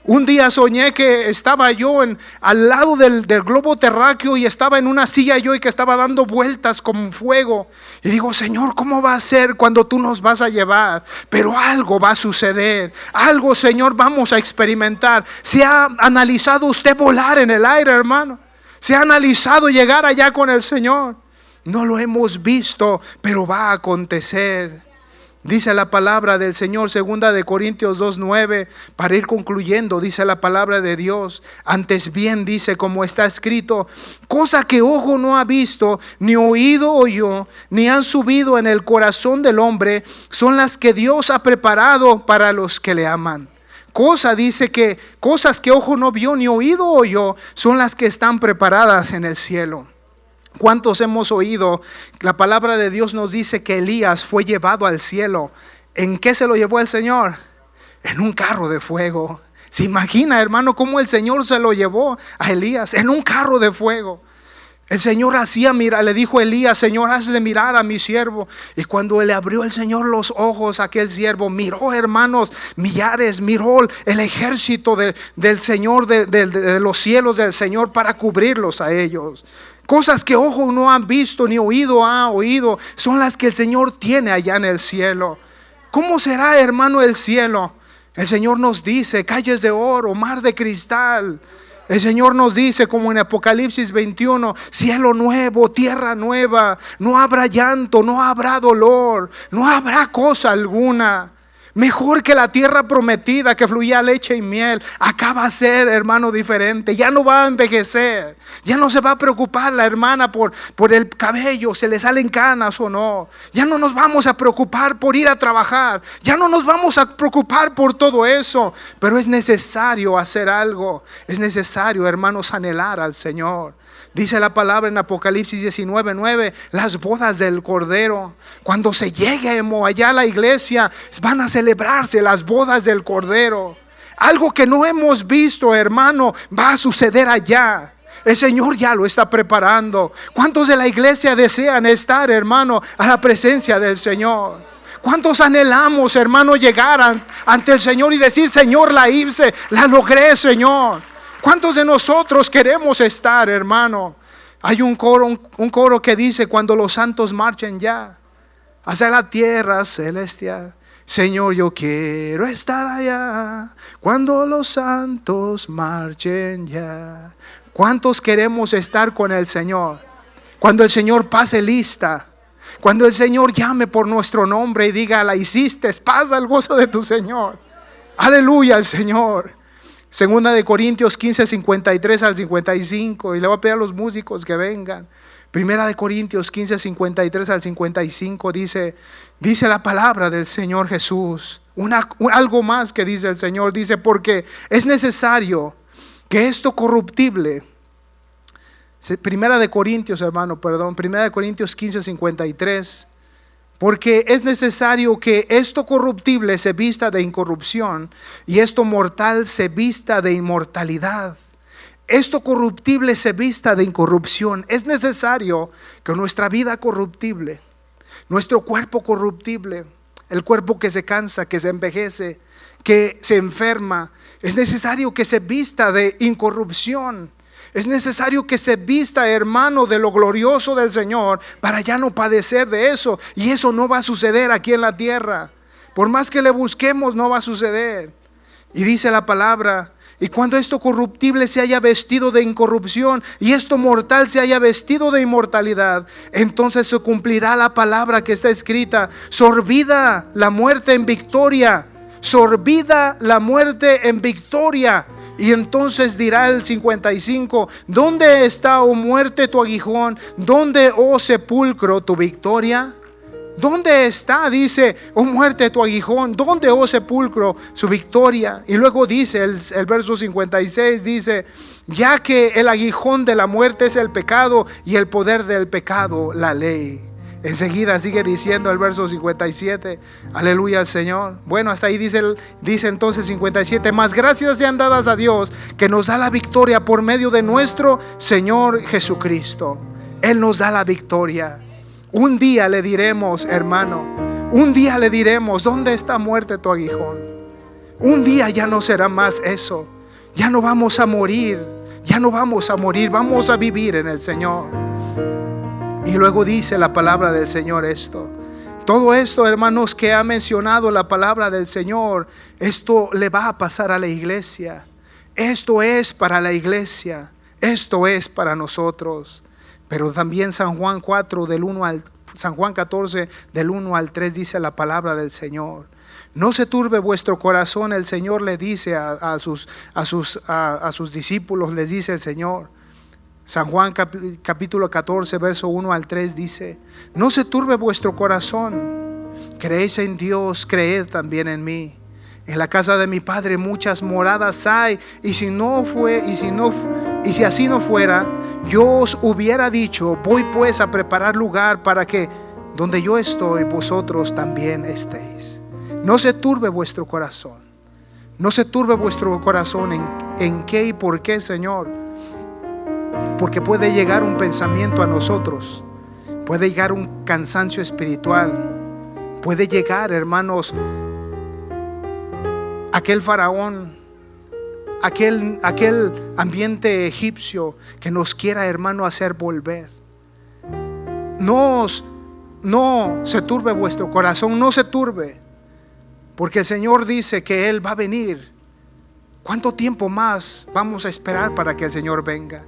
Un día soñé que estaba yo al lado del globo terráqueo y estaba en una silla yo y que estaba dando vueltas con fuego. Y digo, Señor, ¿cómo va a ser cuando tú nos vas a llevar? Pero algo va a suceder. Algo, Señor, vamos a experimentar. ¿Se ha analizado usted volar en el aire, hermano? ¿Se ha analizado llegar allá con el Señor? No lo hemos visto, pero va a acontecer. Dice la palabra del Señor, 2 Corintios 2:9, para ir concluyendo, dice la palabra de Dios. Antes bien, dice, como está escrito, cosa que ojo no ha visto, ni oído oyó, ni han subido en el corazón del hombre, son las que Dios ha preparado para los que le aman. Dice que cosas que ojo no vio, ni oído oyó, son las que están preparadas en el cielo. ¿Cuántos hemos oído? La palabra de Dios nos dice que Elías fue llevado al cielo. ¿En qué se lo llevó el Señor? En un carro de fuego. ¿Se imagina, hermano, cómo el Señor se lo llevó a Elías? En un carro de fuego. El Señor le dijo a Elías, Señor, hazle mirar a mi siervo. Y cuando le abrió el Señor los ojos a aquel siervo, miró, hermanos, millares, miró el ejército del Señor, de los cielos del Señor para cubrirlos a ellos. Cosas que ojo no han visto ni oído ha oído son las que el Señor tiene allá en el cielo. ¿Cómo será, hermano, el cielo? El Señor nos dice, calles de oro, mar de cristal. El Señor nos dice, como en Apocalipsis 21, cielo nuevo, tierra nueva. No habrá llanto, no habrá dolor, no habrá cosa alguna. Mejor que la tierra prometida que fluía leche y miel. Acá va a ser, hermano, diferente. Ya no va a envejecer. Ya no se va a preocupar la hermana por el cabello, se le salen canas o no. Ya no nos vamos a preocupar por ir a trabajar. Ya no nos vamos a preocupar por todo eso. Pero es necesario hacer algo. Es necesario, hermanos, anhelar al Señor. Dice la palabra en Apocalipsis 19:9, las bodas del Cordero. Cuando se llegue allá a la iglesia, van a celebrarse las bodas del Cordero. Algo que no hemos visto, hermano, va a suceder allá. El Señor ya lo está preparando. ¿Cuántos de la iglesia desean estar, hermano, a la presencia del Señor? ¿Cuántos anhelamos, hermano, llegar ante el Señor y decir: Señor, la hice, la logré, Señor? ¿Cuántos de nosotros queremos estar, hermano? Hay un coro que dice: cuando los santos marchen ya hacia la tierra celestial. Señor, yo quiero estar allá cuando los santos marchen ya. ¿Cuántos queremos estar con el Señor? Cuando el Señor pase lista, cuando el Señor llame por nuestro nombre y diga: la hiciste, pasa el gozo de tu Señor. Aleluya al Señor. Segunda de Corintios 15, 53 al 55. Y le voy a pedir a los músicos que vengan. Primera de Corintios 15, 53 al 55 dice la palabra del Señor Jesús. Algo más que dice el Señor. Dice: porque es necesario que esto corruptible. Primera de Corintios 15, 53. Porque es necesario que esto corruptible se vista de incorrupción y esto mortal se vista de inmortalidad. Esto corruptible se vista de incorrupción. Es necesario que nuestra vida corruptible, nuestro cuerpo corruptible, el cuerpo que se cansa, que se envejece, que se enferma, es necesario que se vista de incorrupción. Es necesario que se vista, hermano, de lo glorioso del Señor para ya no padecer de eso. Y eso no va a suceder aquí en la tierra. Por más que le busquemos, no va a suceder. Y dice la palabra: y cuando esto corruptible se haya vestido de incorrupción y esto mortal se haya vestido de inmortalidad, entonces se cumplirá la palabra que está escrita: sorbida la muerte en victoria, sorbida la muerte en victoria. Y entonces dirá el 55: ¿dónde está, oh muerte, tu aguijón? ¿Dónde, oh sepulcro, tu victoria? ¿Dónde está, dice, oh muerte, tu aguijón? ¿Dónde, oh sepulcro, su victoria? Y luego dice el verso 56, dice: ya que el aguijón de la muerte es el pecado y el poder del pecado la ley. Enseguida sigue diciendo el verso 57, aleluya al Señor. Bueno, hasta ahí dice entonces 57: mas gracias sean dadas a Dios que nos da la victoria por medio de nuestro Señor Jesucristo. Él nos da la victoria. Un día le diremos, hermano, un día le diremos: ¿dónde está, muerte, tu aguijón? Un día ya no será más eso. Ya no vamos a morir, vamos a vivir en el Señor. Y luego dice la palabra del Señor esto. Todo esto, hermanos, que ha mencionado la palabra del Señor, esto le va a pasar a la iglesia. Esto es para la iglesia. Esto es para nosotros. Pero también San Juan 14 del 1 al 3 dice la palabra del Señor: no se turbe vuestro corazón. El Señor le dice a sus discípulos, les dice el Señor. San Juan capítulo 14 verso 1 al 3 dice: no se turbe vuestro corazón. Creéis en Dios, creed también en mí. En la casa de mi Padre muchas moradas hay, y si así no fuera, yo os hubiera dicho: voy pues a preparar lugar para que donde yo estoy, vosotros también estéis. No se turbe vuestro corazón. No se turbe vuestro corazón. ¿En qué y por qué, Señor? Porque puede llegar un pensamiento a nosotros, puede llegar un cansancio espiritual, puede llegar, hermanos, aquel faraón, aquel ambiente egipcio que nos quiera, hermano, hacer volver. No se turbe vuestro corazón, no se turbe, porque el Señor dice que Él va a venir. ¿Cuánto tiempo más vamos a esperar para que el Señor venga?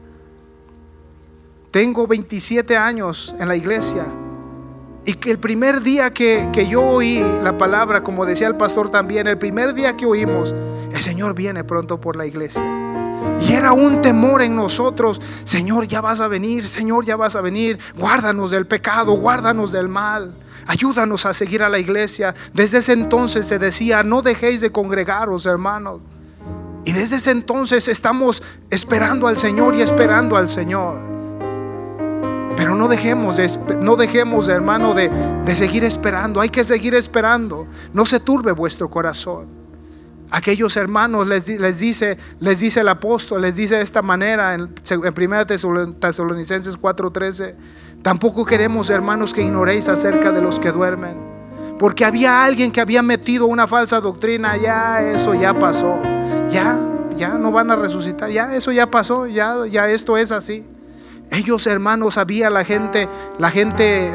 Tengo 27 años en la iglesia, y que el primer día que yo oí la palabra, como decía el pastor también, el primer día que oímos: el Señor viene pronto por la iglesia. Y era un temor en nosotros: Señor, ya vas a venir, Señor, ya vas a venir. Guárdanos del pecado, guárdanos del mal, ayúdanos a seguir a la iglesia. Desde ese entonces se decía: no dejéis de congregaros, hermanos. Y desde ese entonces estamos esperando al Señor y esperando al Señor. Pero no dejemos, hermano, de seguir esperando. Hay que seguir esperando. No se turbe vuestro corazón. Aquellos hermanos les dice el apóstol, les dice de esta manera en 1 Tesalonicenses 4:13: tampoco queremos, hermanos, que ignoréis acerca de los que duermen, porque había alguien que había metido una falsa doctrina. Ya eso ya pasó, ya no van a resucitar, ya eso ya pasó, ya esto es así. Ellos, hermanos, había la gente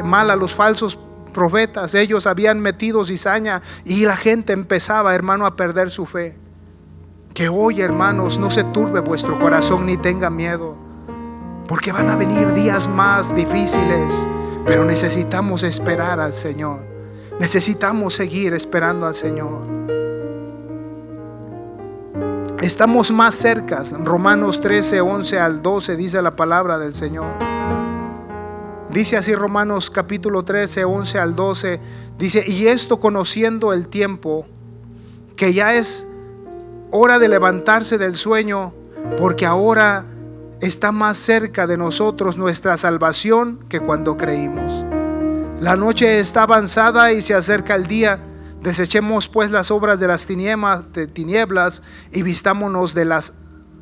mala, los falsos profetas, ellos habían metido cizaña y la gente empezaba, hermano, a perder su fe. Que hoy, hermanos, no se turbe vuestro corazón ni tenga miedo, porque van a venir días más difíciles, pero necesitamos esperar al Señor. Necesitamos seguir esperando al Señor. Estamos más cerca. Romanos 13:11 al 12 dice la palabra del Señor. Dice así Romanos capítulo 13, 11 al 12. Dice: y esto conociendo el tiempo, que ya es hora de levantarse del sueño, porque ahora está más cerca de nosotros nuestra salvación que cuando creímos. La noche está avanzada y se acerca el día. Desechemos pues las obras de las tinieblas y vistámonos de las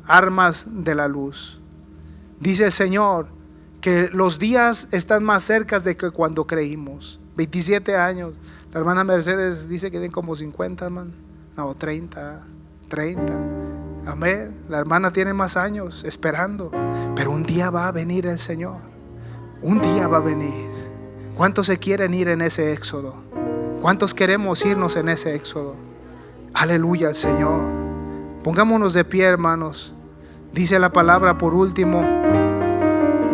armas de la luz. Dice el Señor que los días están más cerca de que cuando creímos. 27 años. La hermana Mercedes dice que tiene como 50, man. No, 30. Amén. La hermana tiene más años esperando. Pero un día va a venir el Señor. Un día va a venir. ¿Cuántos se quieren ir en ese éxodo? ¿Cuántos queremos irnos en ese éxodo? Aleluya al Señor. Pongámonos de pie, hermanos. Dice la palabra por último,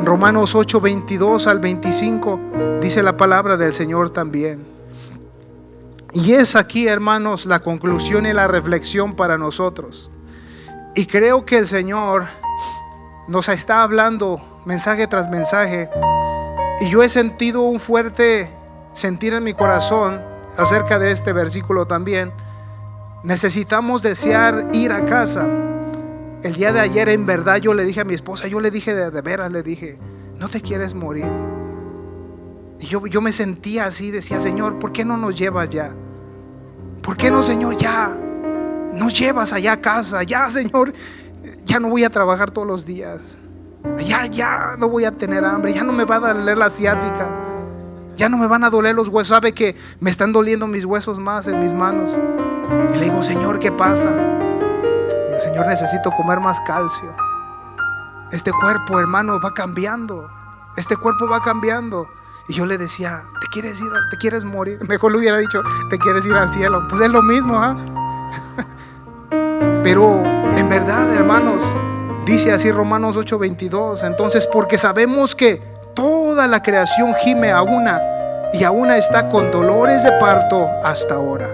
Romanos 8, 22 al 25, dice la palabra del Señor también. Y es aquí, hermanos, la conclusión y la reflexión para nosotros. Y creo que el Señor nos está hablando mensaje tras mensaje. Y yo he sentido un fuerte sentir en mi corazón acerca de este versículo también. Necesitamos desear ir a casa. El día de ayer, en verdad, yo le dije a mi esposa, de veras, le dije: ¿no te quieres morir? Y yo me sentía así, decía: Señor, ¿por qué no nos llevas ya? ¿Por qué no, Señor, ya? Nos llevas allá a casa, ya, Señor, ya no voy a trabajar todos los días. Ya no voy a tener hambre, ya no me va a doler la ciática, ya no me van a doler los huesos. Sabe que me están doliendo mis huesos más en mis manos. Y le digo: Señor, ¿qué pasa? Señor, necesito comer más calcio. Este cuerpo, hermano, va cambiando. Este cuerpo va cambiando. Y yo le decía: ¿te quieres morir? Mejor le hubiera dicho: ¿te quieres ir al cielo? Pues es lo mismo, ¿ah? Pero en verdad, hermanos, dice así Romanos 8:22. Entonces, porque sabemos que toda la creación gime a una, y a una está con dolores de parto hasta ahora.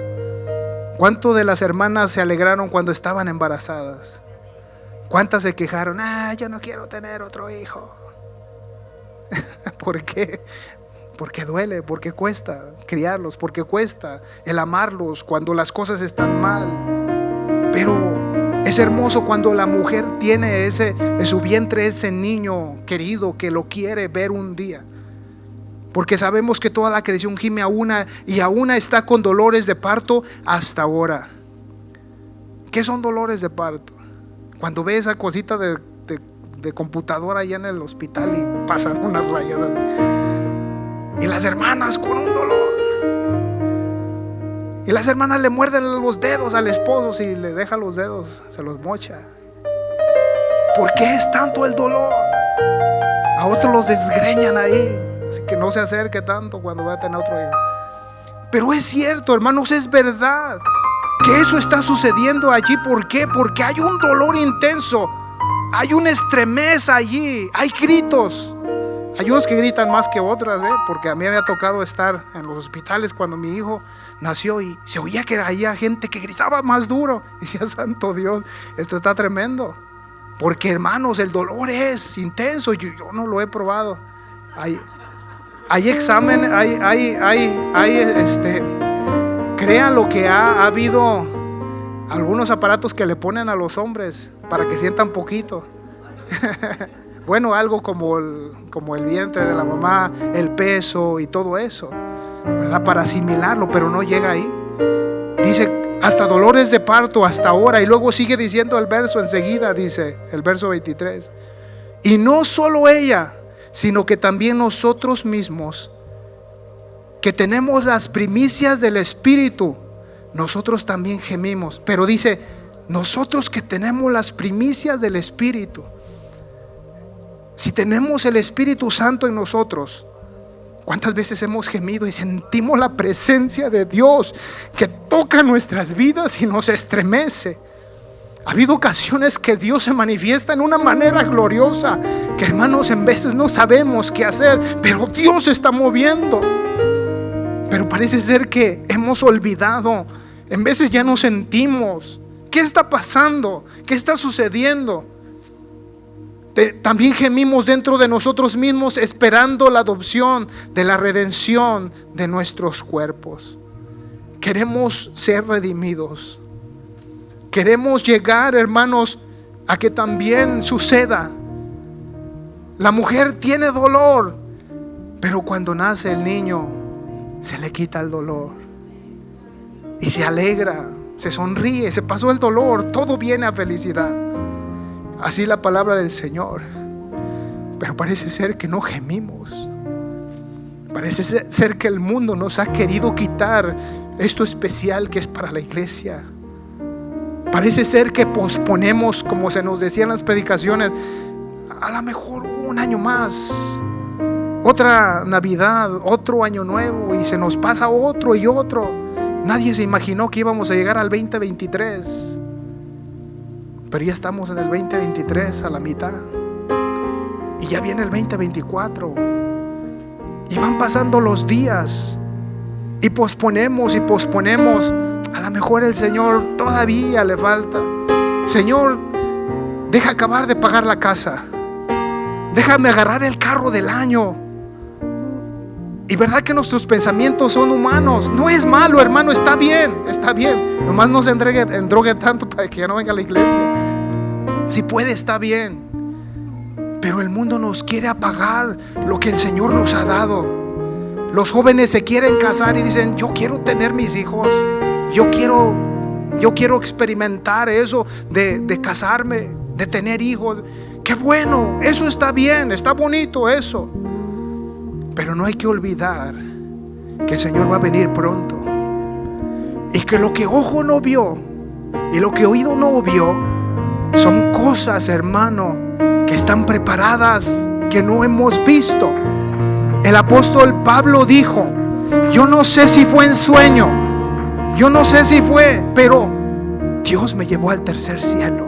¿Cuánto de las hermanas se alegraron cuando estaban embarazadas? ¿Cuántas se quejaron? Yo no quiero tener otro hijo. ¿Por qué? Porque duele, porque cuesta criarlos, porque cuesta el amarlos cuando las cosas están mal. Pero es hermoso cuando la mujer tiene en su vientre ese niño querido que lo quiere ver un día. Porque sabemos que toda la creación gime a una, y a una está con dolores de parto hasta ahora. ¿Qué son dolores de parto? Cuando ve esa cosita de computadora allá en el hospital y pasan unas rayas, y las hermanas con un dolor, y las hermanas le muerden los dedos al esposo, si le deja los dedos se los mocha. ¿Por qué es tanto el dolor? A otros los desgreñan ahí, así que no se acerque tanto cuando va a tener otro hijo. Pero es cierto, hermanos, es verdad que eso está sucediendo allí. ¿Por qué? Porque hay un dolor intenso, hay un estremez allí, hay gritos. Hay unos que gritan más que otras, porque a mí me había tocado estar en los hospitales cuando mi hijo nació y se oía que había gente que gritaba más duro. Y decía: santo Dios, esto está tremendo. Porque, hermanos, el dolor es intenso. Yo no lo he probado. Hay examen, crean lo que ha habido algunos aparatos que le ponen a los hombres para que sientan poquito. Bueno, algo como el vientre de la mamá, el peso y todo eso, ¿verdad? Para asimilarlo, pero no llega ahí. Dice, hasta dolores de parto, hasta ahora. Y luego sigue diciendo el verso enseguida, dice el verso 23. Y no solo ella, sino que también nosotros mismos, que tenemos las primicias del Espíritu, nosotros también gemimos. Pero dice, nosotros que tenemos las primicias del Espíritu, si tenemos el Espíritu Santo en nosotros, ¿cuántas veces hemos gemido y sentimos la presencia de Dios que toca nuestras vidas y nos estremece? Ha habido ocasiones que Dios se manifiesta en una manera gloriosa, que hermanos, en veces no sabemos qué hacer, pero Dios se está moviendo. Pero parece ser que hemos olvidado, en veces ya no sentimos. ¿Qué está pasando? ¿Qué está sucediendo? También gemimos dentro de nosotros mismos, esperando la adopción de la redención de nuestros cuerpos. Queremos ser redimidos. Queremos llegar, hermanos, a que también suceda. La mujer tiene dolor, pero cuando nace el niño, se le quita el dolor y se alegra, se sonríe, se pasó el dolor, todo viene a felicidad. Así la palabra del Señor. Pero parece ser que no gemimos. Parece ser que el mundo nos ha querido quitar esto especial que es para la iglesia. Parece ser que posponemos, como se nos decía en las predicaciones, a lo mejor un año más, otra Navidad, otro año nuevo, y se nos pasa otro y otro. Nadie se imaginó que íbamos a llegar al 2023, pero ya estamos en el 2023 a la mitad, y ya viene el 2024, y van pasando los días, y posponemos. A lo mejor el Señor todavía le falta. Señor, deja acabar de pagar la casa, déjame agarrar el carro del año. Y verdad que nuestros pensamientos son humanos. No es malo, hermano, está bien. Nomás no se endrogue tanto para que ya no venga a la iglesia. Si puede, está bien. Pero el mundo nos quiere apagar lo que el Señor nos ha dado. Los jóvenes se quieren casar y dicen, yo quiero tener mis hijos. Yo quiero experimentar eso de casarme, de tener hijos. Qué bueno, eso está bien, está bonito eso. Pero no hay que olvidar que el Señor va a venir pronto, y que lo que ojo no vio y lo que oído no vio son cosas, hermano, que están preparadas, que no hemos visto. El apóstol Pablo dijo, yo no sé si fue en sueño, yo no sé si fue, pero Dios me llevó al tercer cielo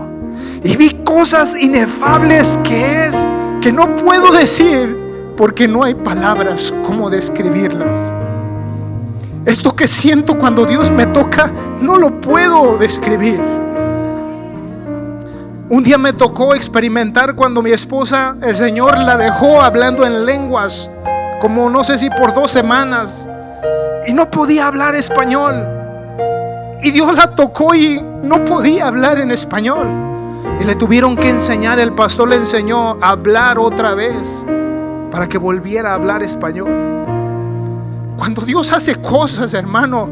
y vi cosas inefables que no puedo decir, porque no hay palabras como describirlas. Esto que siento cuando Dios me toca, no lo puedo describir. Un día me tocó experimentar cuando mi esposa, el Señor la dejó hablando en lenguas, como no sé si por 2 semanas, y no podía hablar español. Y Dios la tocó y no podía hablar en español. Y le tuvieron que enseñar, el pastor le enseñó a hablar otra vez, para que volviera a hablar español. Cuando Dios hace cosas, hermano,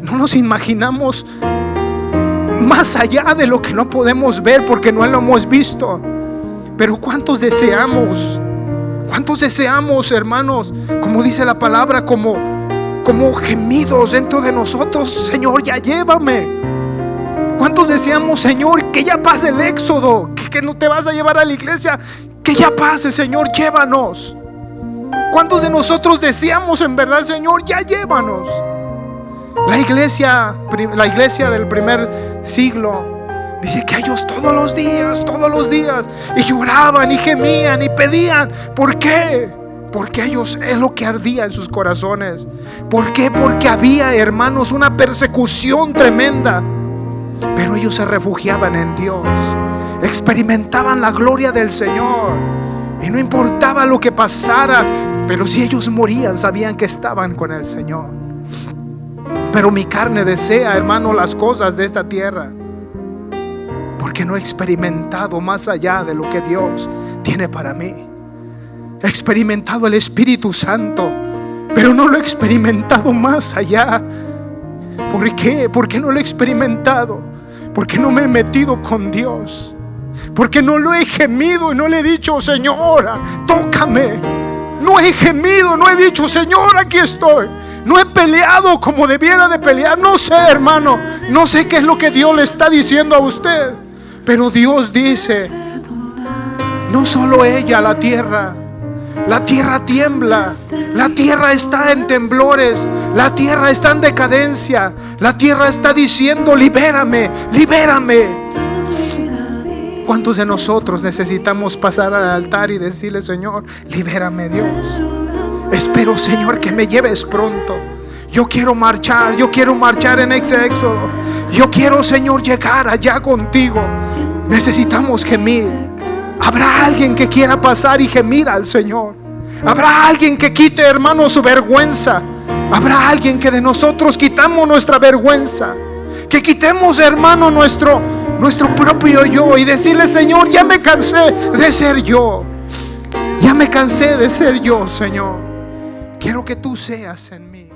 no nos imaginamos más allá de lo que no podemos ver, porque no lo hemos visto. Pero ¿cuántos deseamos, hermanos, como dice la palabra, como gemidos dentro de nosotros? Señor, ya llévame. ¿Cuántos deseamos, Señor, que ya pase el éxodo, que no te vas a llevar a la iglesia? Que ya pase, Señor, llévanos. ¿Cuántos de nosotros deseamos en verdad, Señor, ya llévanos? La iglesia del primer siglo dice que ellos todos los días, y lloraban y gemían y pedían. ¿Por qué? Porque ellos, es lo que ardía en sus corazones. ¿Por qué? Porque había, hermanos, una persecución tremenda, pero ellos se refugiaban en Dios. Experimentaban la gloria del Señor y no importaba lo que pasara, pero si ellos morían, sabían que estaban con el Señor. Pero mi carne desea, hermano, las cosas de esta tierra, porque no he experimentado más allá de lo que Dios tiene para mí. He experimentado el Espíritu Santo, pero no lo he experimentado más allá, ¿Por qué? Porque no lo he experimentado. Porque no me he metido con Dios. Porque no lo he gemido y no le he dicho: Señora, tócame. No he gemido, no he dicho: Señor, aquí estoy. No he peleado como debiera de pelear. No sé, hermano, no sé qué es lo que Dios le está diciendo a usted. Pero Dios dice: no solo ella, la tierra tiembla, la tierra está en temblores, la tierra está en decadencia, la tierra está diciendo: libérame, libérame. ¿Cuántos de nosotros necesitamos pasar al altar y decirle: Señor, libérame, Dios? Espero, Señor, que me lleves pronto. Yo quiero marchar en ese éxodo. Yo quiero, Señor, llegar allá contigo. Necesitamos gemir. Habrá alguien que quiera pasar y gemir al Señor. Habrá alguien que quite, hermano, su vergüenza. Habrá alguien que de nosotros quitamos nuestra vergüenza. Que quitemos, hermano, nuestro propio yo y decirle: Señor, ya me cansé de ser yo. Ya me cansé de ser yo, Señor. Quiero que tú seas en mí.